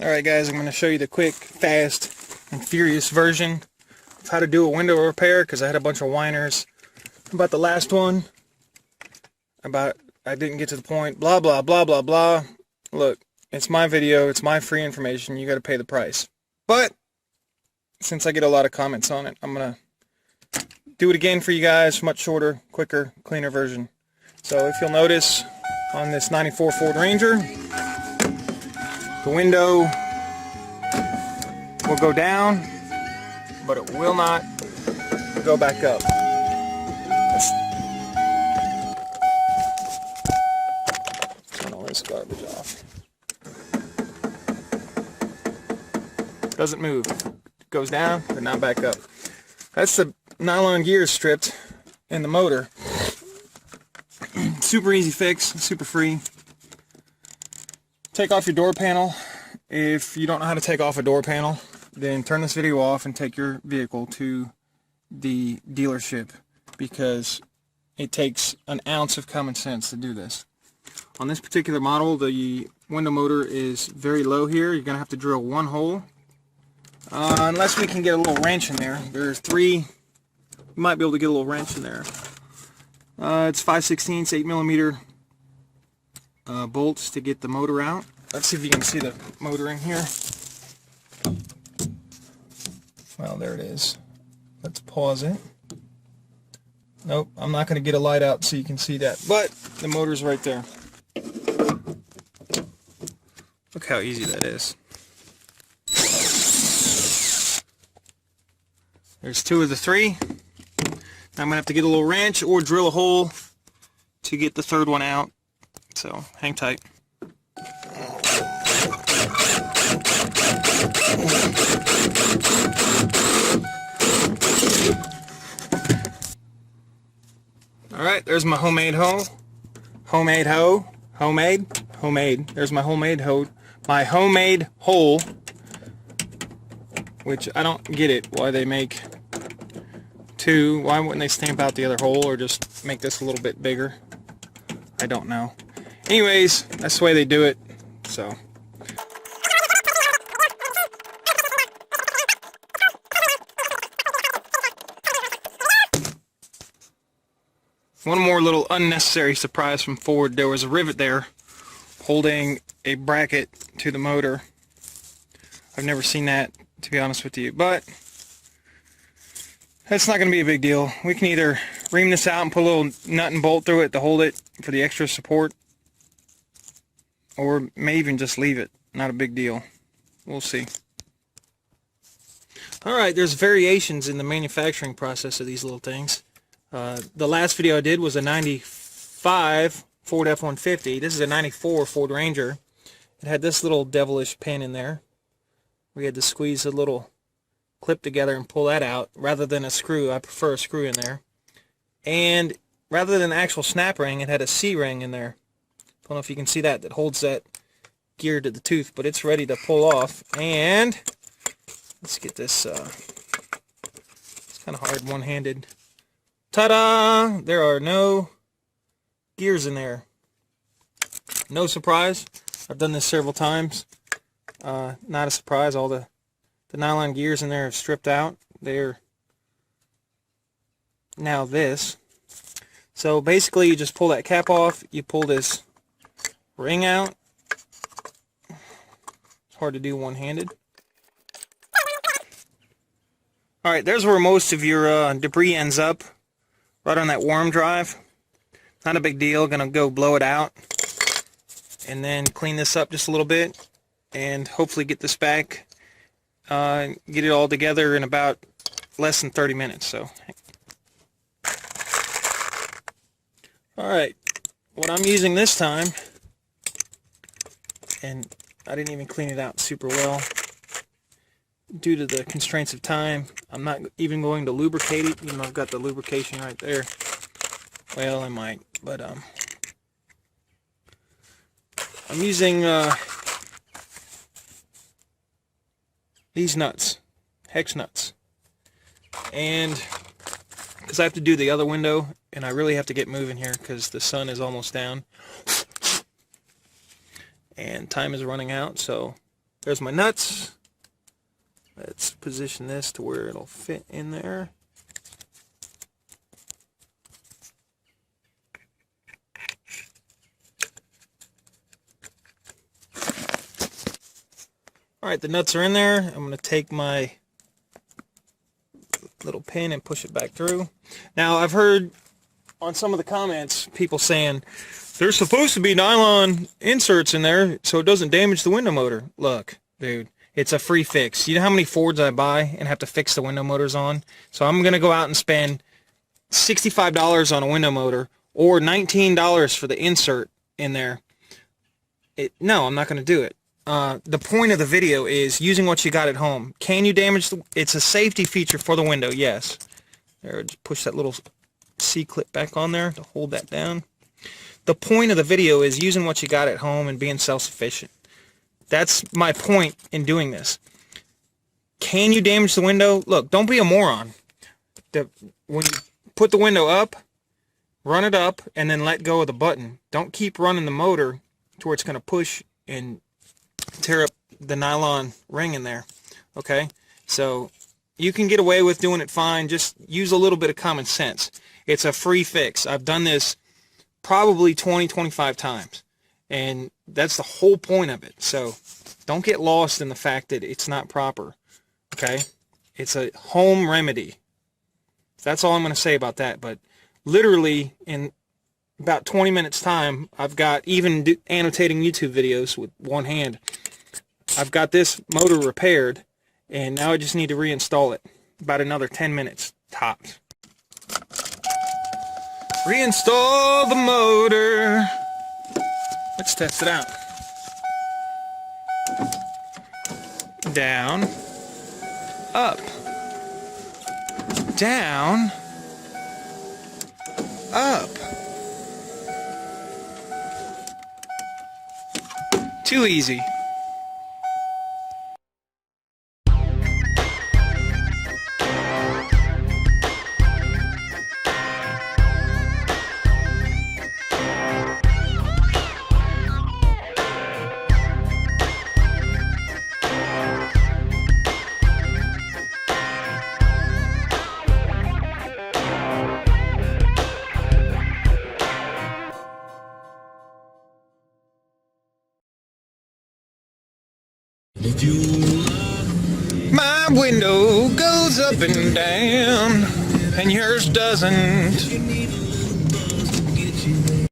Alright guys, I'm going to show you the quick, fast, and furious version of how to do a window repair, because I had a bunch of whiners about the last one, about I didn't get to the point, blah blah blah blah blah. Look, it's my video, it's my free information, you got to pay the price. But since I get a lot of comments on it, I'm going to do it again for you guys, much shorter, quicker, cleaner version. So if you'll notice on this 94 Ford Ranger, the window will go down, but it will not go back up. Let's turn all this garbage off. Doesn't move. It goes down, but not back up. That's the nylon gears stripped in the motor. Super easy fix, super free. Take off your door panel. If you don't know how to take off a door panel, then turn this video off and take your vehicle to the dealership, because it takes an ounce of common sense to do this. On this particular model, the window motor is very low here. You're going to have to drill one hole. Unless we can get a little wrench in there. There's three. You might be able to get a little wrench in there. It's 5/16 8mm bolts to get the motor out. Let's see if you can see the motor in here. Well, there it is. Let's pause it. Nope, I'm not going to get a light out so you can see that, but the motor's right there. Look how easy that is. There's two of the three. Now I'm going to have to get a little wrench or drill a hole to get the third one out. So, hang tight. Alright, there's my homemade hoe. Homemade hoe. Homemade. There's my homemade hoe. My homemade hole. Which I don't get it, why they make two. Why wouldn't they stamp out the other hole or just make this a little bit bigger? I don't know. Anyways, that's the way they do it. So one more little unnecessary surprise from Ford. There was a rivet there holding a bracket to the motor. I've never seen that, to be honest with you, but that's not going to be a big deal. We can either ream this out and put a little nut and bolt through it to hold it for the extra support, or may even just leave it. Not a big deal. We'll see. Alright, there's variations in the manufacturing process of these little things. The last video I did was a 95 Ford F-150. This is a 94 Ford Ranger. It had this little devilish pin in there. We had to squeeze a little clip together and pull that out rather than a screw. I prefer a screw in there. And rather than an actual snap ring, it had a C-ring in there. Don't know if you can see that. That holds that gear to the tooth, but it's ready to pull off. And let's get this. It's kind of hard one-handed. Ta-da! There are no gears in there. No surprise. I've done this several times. Not a surprise. All the nylon gears in there are stripped out. They're now this. So basically you just pull that cap off. You pull this ring out. It's hard to do one-handed. Alright, there's where most of your debris ends up. Right on that worm drive. Not a big deal. Gonna go blow it out and then clean this up just a little bit and hopefully get this back, get it all together in about less than 30 minutes. So alright, what I'm using this time, and I didn't even clean it out super well due to the constraints of time. I'm not even going to lubricate it, even though I've got the lubrication right there. Well, I might, but I'm using these nuts, hex nuts, and because I have to do the other window, and I really have to get moving here because the sun is almost down and time is running out, so There's my nuts. Let's position this to where it'll fit in there. Alright, the nuts are in there. I'm going to take my little pin and push it back through. Now, I've heard on some of the comments people saying there's supposed to be nylon inserts in there so it doesn't damage the window motor. Look, dude, it's a free fix. You know how many Fords I buy and have to fix the window motors on? So I'm going to go out and spend $65 on a window motor or $19 for the insert in there. No, I'm not going to do it. The point of the video is using what you got at home. Can you damage the... It's a safety feature for the window, yes. There, just push that little C-clip back on there to hold that down. The point of the video is using what you got at home and being self-sufficient. That's my point in doing this. Can you damage the window? Look, don't be a moron. When you put the window up, run it up, and then let go of the button. Don't keep running the motor to where it's going to push and tear up the nylon ring in there. Okay, so you can get away with doing it fine. Just use a little bit of common sense. It's a free fix. I've done this probably 20-25 times, and that's the whole point of it. So don't get lost in the fact that it's not proper. Okay, it's a home remedy. That's all I'm going to say about that. But literally in about 20 minutes time, I've got, even annotating YouTube videos with one hand, I've got this motor repaired, and now I just need to reinstall it. About another 10 minutes tops. Reinstall the motor. Let's test it out. Down, up, down, up. Too easy. My window goes up and down, and yours doesn't.